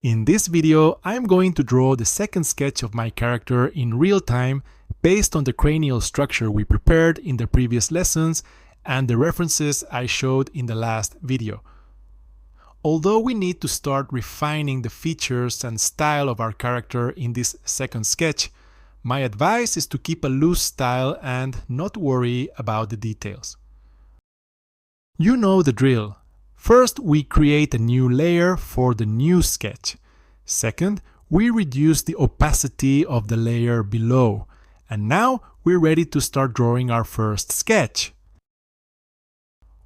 In this video, I'm going to draw the second sketch of my character in real time based on the cranial structure we prepared in the previous lessons and the references I showed in the last video. Although we need to start refining the features and style of our character in this second sketch, my advice is to keep a loose style and not worry about the details. You know the drill. First, we create a new layer for the new sketch. Second, we reduce the opacity of the layer below. And now we're ready to start drawing our first sketch.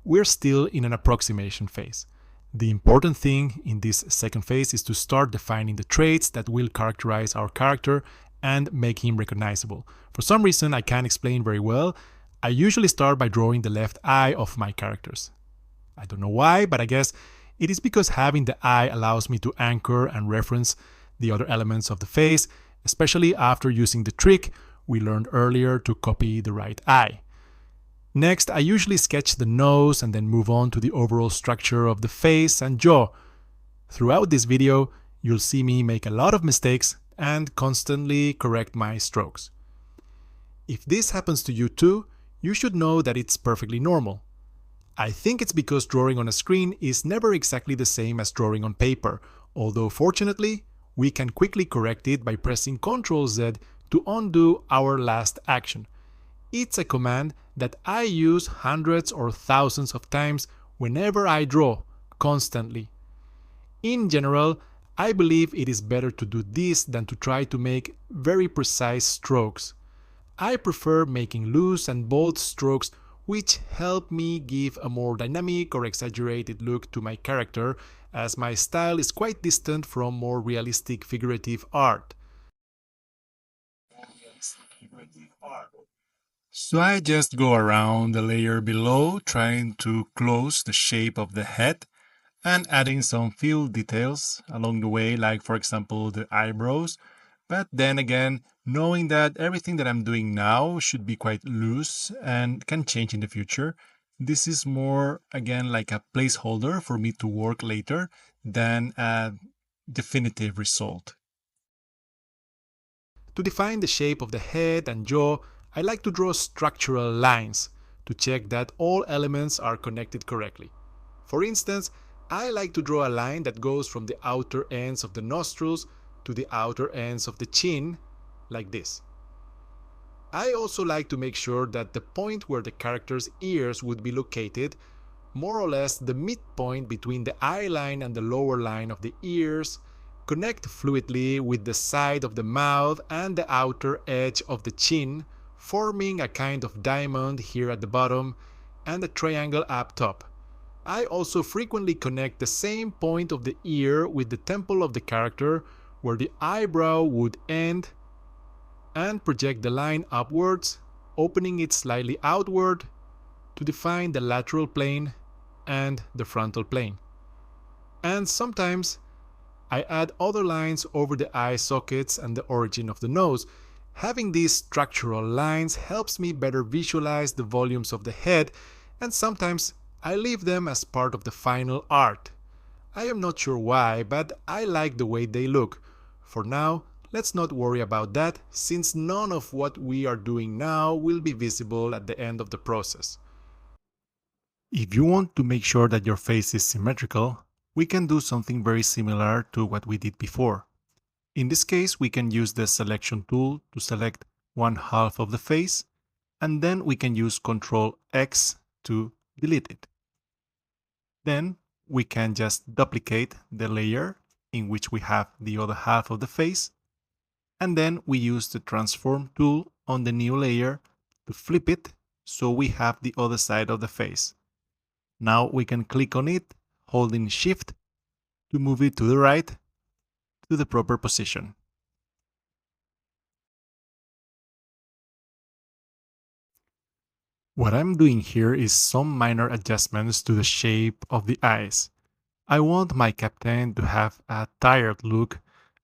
We're still in an approximation phase. The important thing in this second phase is to start defining the traits that will characterize our character and make him recognizable. For some reason I can't explain very well, I usually start by drawing the left eye of my characters. I don't know why, but I guess it is because having the eye allows me to anchor and reference the other elements of the face, especially after using the trick we learned earlier to copy the right eye. Next, I usually sketch the nose and then move on to the overall structure of the face and jaw. Throughout this video, you'll see me make a lot of mistakes and constantly correct my strokes. If this happens to you too, you should know that it's perfectly normal. I think it's because drawing on a screen is never exactly the same as drawing on paper, although fortunately, we can quickly correct it by pressing Ctrl Z to undo our last action. It's a command that I use hundreds or thousands of times whenever I draw, constantly. In general, I believe it is better to do this than to try to make very precise strokes. I prefer making loose and bold strokes which help me give a more dynamic or exaggerated look to my character, as my style is quite distant from more realistic figurative art. So I just go around the layer below, trying to close the shape of the head and adding some fill details along the way, like for example the eyebrows. But then again, knowing that everything that I'm doing now should be quite loose and can change in the future, this is more, again, like a placeholder for me to work later than a definitive result. To define the shape of the head and jaw, I like to draw structural lines to check that all elements are connected correctly. For instance, I like to draw a line that goes from the outer ends of the nostrils to the outer ends of the chin, like this. I also like to make sure that the point where the character's ears would be located, more or less the midpoint between the eye line and the lower line of the ears, connect fluidly with the side of the mouth and the outer edge of the chin, forming a kind of diamond here at the bottom and a triangle up top. I also frequently connect the same point of the ear with the temple of the character, where the eyebrow would end, and project the line upwards, opening it slightly outward to define the lateral plane and the frontal plane. And sometimes I add other lines over the eye sockets and the origin of the nose. Having these structural lines helps me better visualize the volumes of the head, and sometimes I leave them as part of the final art. I am not sure why, but I like the way they look. For now, let's not worry about that, since none of what we are doing now will be visible at the end of the process. If you want to make sure that your face is symmetrical, we can do something very similar to what we did before. In this case, we can use the selection tool to select one half of the face, and then we can use Ctrl X to delete it. Then we can just duplicate the layer in which we have the other half of the face, and then we use the transform tool on the new layer to flip it so we have the other side of the face. Now we can click on it, holding Shift to move it to the right to the proper position. What I'm doing here is some minor adjustments to the shape of the eyes. I want my captain to have a tired look,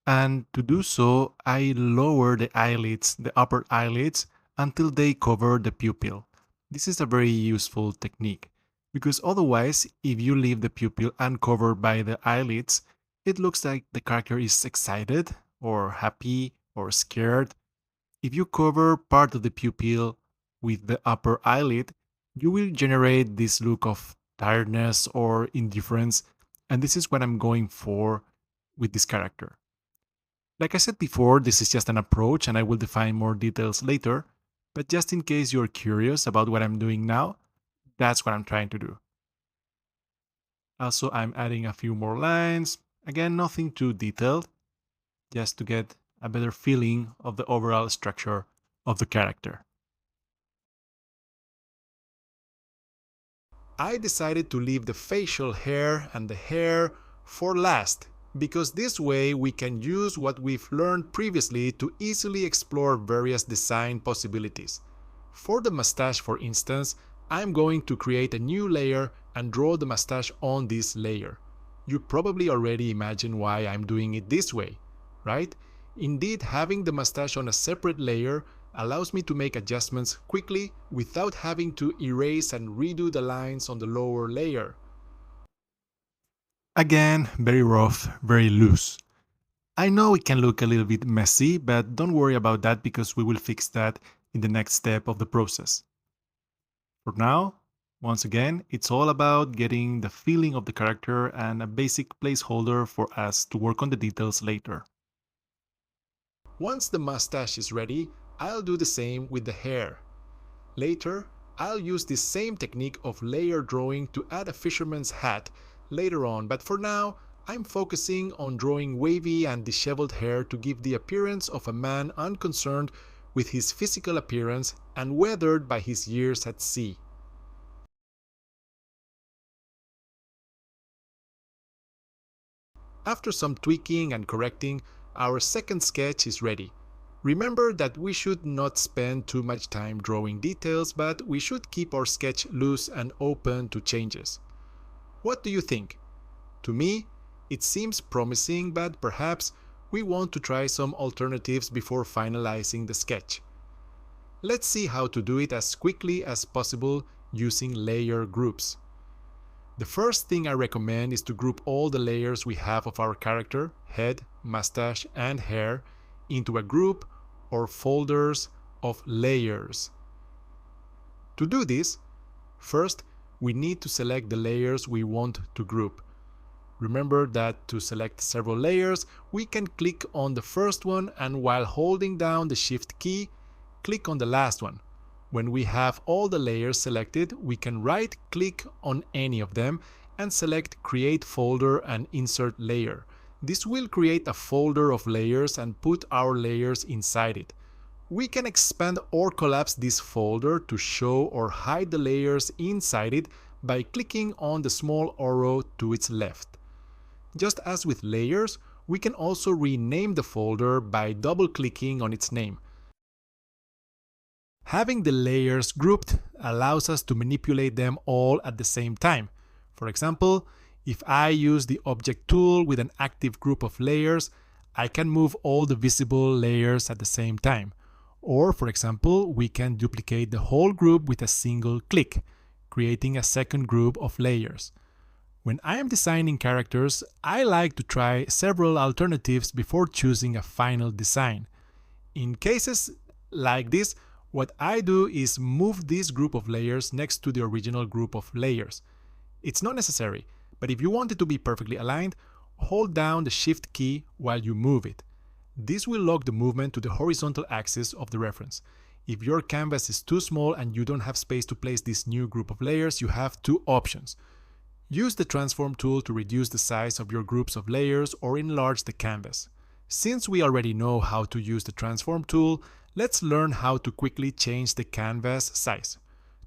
and to do so, I lower the eyelids, the upper eyelids, until they cover the pupil. This is a very useful technique, because otherwise, if you leave the pupil uncovered by the eyelids, It looks like the character is excited or happy or scared. If you cover part of the pupil with the upper eyelid, you will generate this look of tiredness or indifference, and this is what I'm going for with this character. Like I said before, this is just an approach and I will define more details later, but just in case you're curious about what I'm doing now, that's what I'm trying to do. Also, I'm adding a few more lines. Again, nothing too detailed, just to get a better feeling of the overall structure of the character. I decided to leave the facial hair and the hair for last, because this way we can use what we've learned previously to easily explore various design possibilities. For the mustache, for instance, I'm going to create a new layer and draw the mustache on this layer. You probably already imagine why I'm doing it this way, right? Indeed, having the mustache on a separate layer allows me to make adjustments quickly without having to erase and redo the lines on the lower layer. Again, very rough, very loose. I know it can look a little bit messy, but don't worry about that because we will fix that in the next step of the process. For now, once again, it's all about getting the feeling of the character and a basic placeholder for us to work on the details later. Once the mustache is ready, I'll do the same with the hair. Later, I'll use this same technique of layer drawing to add a fisherman's hat later on, but for now, I'm focusing on drawing wavy and disheveled hair to give the appearance of a man unconcerned with his physical appearance and weathered by his years at sea. After some tweaking and correcting, our second sketch is ready. Remember that we should not spend too much time drawing details, but we should keep our sketch loose and open to changes. What do you think? To me, it seems promising, but perhaps we want to try some alternatives before finalizing the sketch. Let's see how to do it as quickly as possible using layer groups. The first thing I recommend is to group all the layers we have of our character, head, mustache, and hair, into a group or folders of layers. To do this, first we need to select the layers we want to group. Remember that to select several layers, we can click on the first one and while holding down the Shift key, click on the last one. When we have all the layers selected, we can right-click on any of them and select Create Folder and Insert Layer. This will create a folder of layers and put our layers inside it. We can expand or collapse this folder to show or hide the layers inside it by clicking on the small arrow to its left. Just as with layers, we can also rename the folder by double-clicking on its name. Having the layers grouped allows us to manipulate them all at the same time. For example, if I use the Object tool with an active group of layers, I can move all the visible layers at the same time. Or, for example, we can duplicate the whole group with a single click, creating a second group of layers. When I am designing characters, I like to try several alternatives before choosing a final design. In cases like this, what I do is move this group of layers next to the original group of layers. It's not necessary, but if you want it to be perfectly aligned, hold down the Shift key while you move it. This will lock the movement to the horizontal axis of the reference. If your canvas is too small and you don't have space to place this new group of layers, you have two options. Use the Transform tool to reduce the size of your groups of layers or enlarge the canvas. Since we already know how to use the Transform tool, let's learn how to quickly change the canvas size.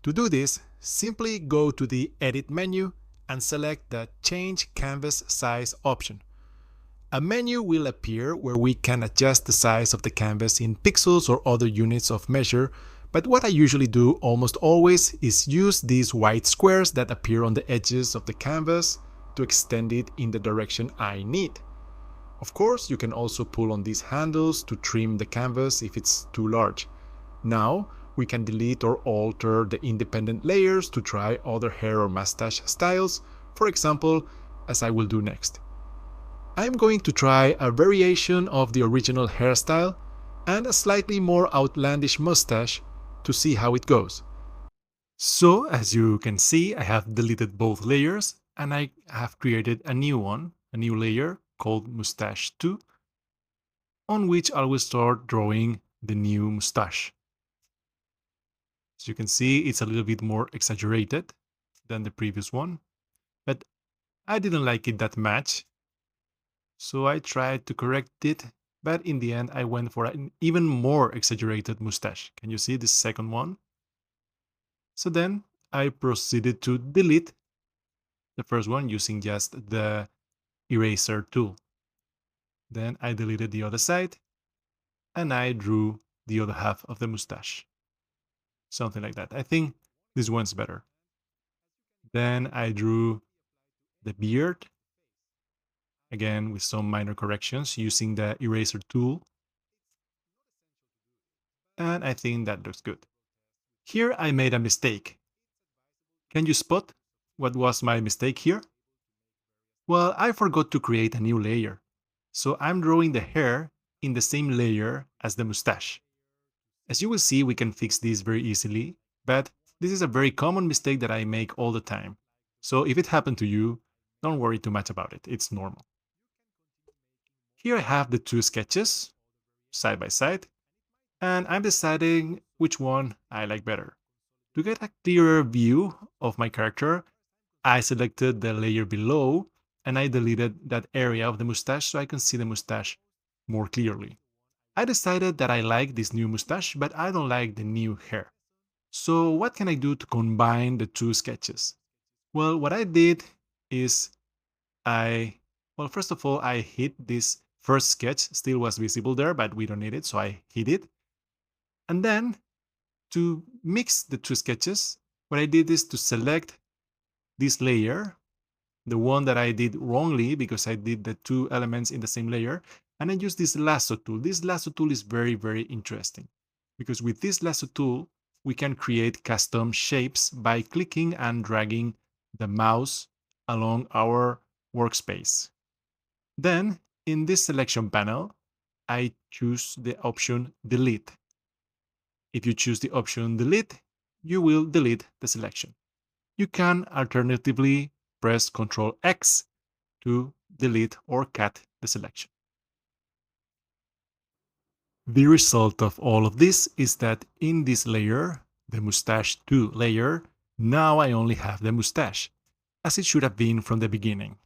To do this, simply go to the Edit menu and select the Change Canvas Size option. A menu will appear where we can adjust the size of the canvas in pixels or other units of measure, but what I usually do almost always is use these white squares that appear on the edges of the canvas to extend it in the direction I need. Of course, you can also pull on these handles to trim the canvas if it's too large. Now, we can delete or alter the independent layers to try other hair or mustache styles, for example, as I will do next. I'm going to try a variation of the original hairstyle and a slightly more outlandish mustache to see how it goes. So, as you can see, I have deleted both layers and I have created a new one, a new layer called Mustache 2, on which I will start drawing the new mustache. As you can see, it's a little bit more exaggerated than the previous one, but I didn't like it that much, so I tried to correct it, but in the end I went for an even more exaggerated mustache. Can you see this second one? So then I proceeded to delete the first one using just the eraser tool. Then I deleted the other side and I drew the other half of the mustache. Something like that. I think this one's better. Then I drew the beard, again with some minor corrections using the eraser tool. And I think that looks good. Here I made a mistake. Can you spot what was my mistake here? Well, I forgot to create a new layer. So I'm drawing the hair in the same layer as the mustache. As you will see, we can fix this very easily, but this is a very common mistake that I make all the time. So if it happened to you, don't worry too much about it. It's normal. Here I have the two sketches side by side, and I'm deciding which one I like better. To get a clearer view of my character, I selected the layer below and I deleted that area of the mustache so I can see the mustache more clearly. I decided that I like this new mustache, but I don't like the new hair. So what can I do to combine the two sketches? Well, what I did is well, first of all, I hid this first sketch, still was visible there, but we don't need it, so I hid it. And then to mix the two sketches, what I did is to select this layer, the one that I did wrongly because I did the two elements in the same layer, and I use this lasso tool. This lasso tool is very, very interesting because with this lasso tool, we can create custom shapes by clicking and dragging the mouse along our workspace. Then, in this selection panel, I choose the option Delete. If you choose the option Delete, you will delete the selection. You can alternatively press Ctrl X to delete or cut the selection. The result of all of this is that in this layer, the Mustache 2 layer, now I only have the mustache, as it should have been from the beginning.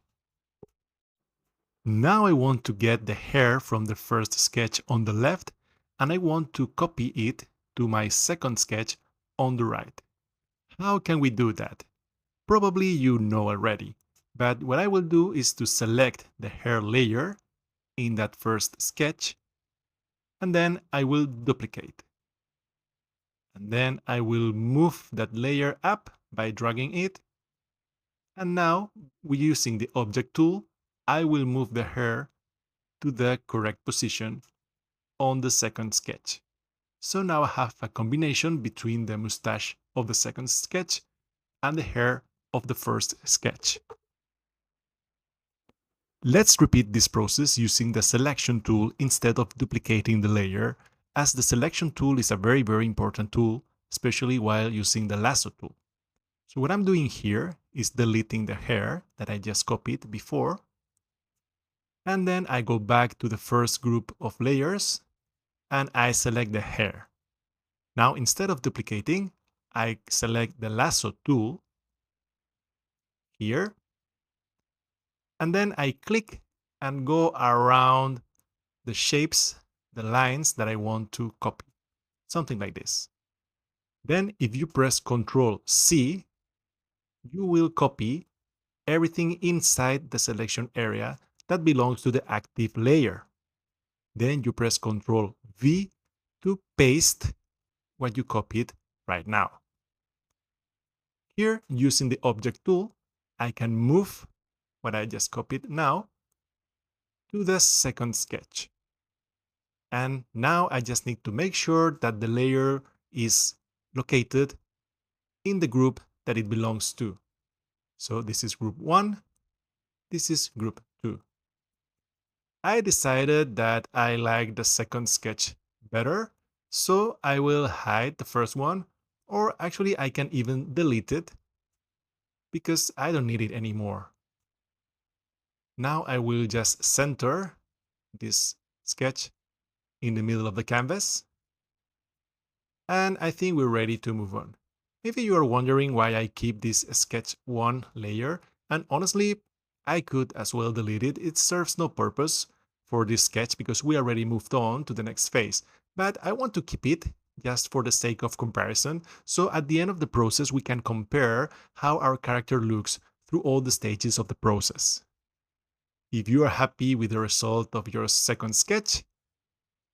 Now I want to get the hair from the first sketch on the left, and I want to copy it to my second sketch on the right. How can we do that? Probably you know already, but what I will do is to select the hair layer in that first sketch, and then I will duplicate. And then I will move that layer up by dragging it. And now, using the object tool, I will move the hair to the correct position on the second sketch. So now I have a combination between the mustache of the second sketch and the hair of the first sketch. Let's repeat this process using the selection tool instead of duplicating the layer, as the selection tool is a very, very important tool, especially while using the lasso tool. So what I'm doing here is deleting the hair that I just copied before, and then I go back to the first group of layers and I select the hair. Now, instead of duplicating, I select the lasso tool here, and then I click and go around the shapes, the lines that I want to copy, something like this. Then if you press Ctrl C, you will copy everything inside the selection area that belongs to the active layer. Then you press Ctrl V to paste what you copied right now. Here, using the object tool, I can move what I just copied now to the second sketch. And now I just need to make sure that the layer is located in the group that it belongs to. So this is group 1, this is group 2. I decided that I like the second sketch better, so I will hide the first one, or actually I can even delete it because I don't need it anymore. Now I will just center this sketch in the middle of the canvas, and I think we're ready to move on. Maybe you are wondering why I keep this sketch 1 layer, and honestly, I could as well delete it. It serves no purpose for this sketch because we already moved on to the next phase. But I want to keep it just for the sake of comparison, so at the end of the process we can compare how our character looks through all the stages of the process. If you are happy with the result of your second sketch,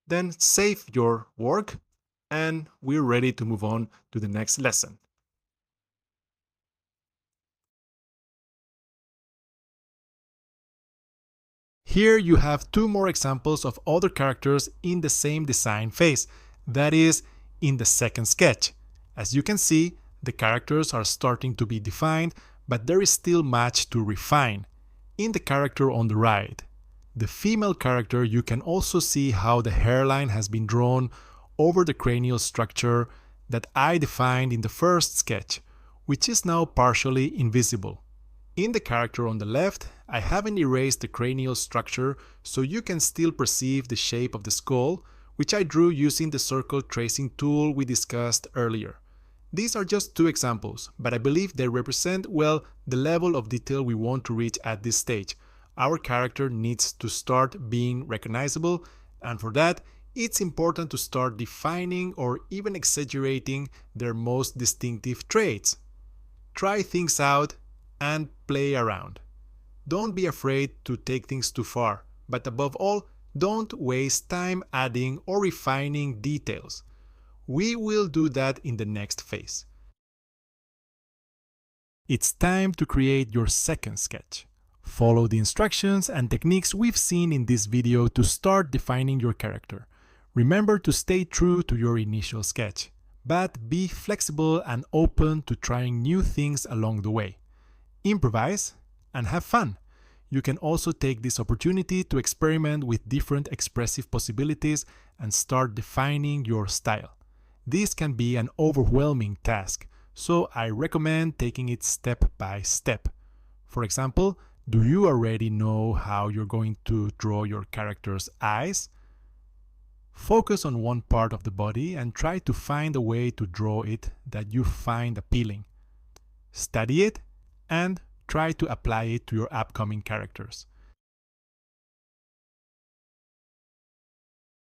then save your work and we're ready to move on to the next lesson. Here you have two more examples of other characters in the same design phase, that is, in the second sketch. As you can see, the characters are starting to be defined, but there is still much to refine. In the character on the right, the female character, you can also see how the hairline has been drawn over the cranial structure that I defined in the first sketch, which is now partially invisible. In the character on the left, I haven't erased the cranial structure, so you can still perceive the shape of the skull, which I drew using the circle tracing tool we discussed earlier. These are just two examples, but I believe they represent well the level of detail we want to reach at this stage. Our character needs to start being recognizable, and for that, it's important to start defining or even exaggerating their most distinctive traits. Try things out and play around. Don't be afraid to take things too far, but above all, don't waste time adding or refining details. We will do that in the next phase. It's time to create your second sketch. Follow the instructions and techniques we've seen in this video to start defining your character. Remember to stay true to your initial sketch, but be flexible and open to trying new things along the way. Improvise and have fun. You can also take this opportunity to experiment with different expressive possibilities and start defining your style. This can be an overwhelming task, so I recommend taking it step by step. For example, do you already know how you're going to draw your character's eyes? Focus on one part of the body and try to find a way to draw it that you find appealing. Study it and try to apply it to your upcoming characters.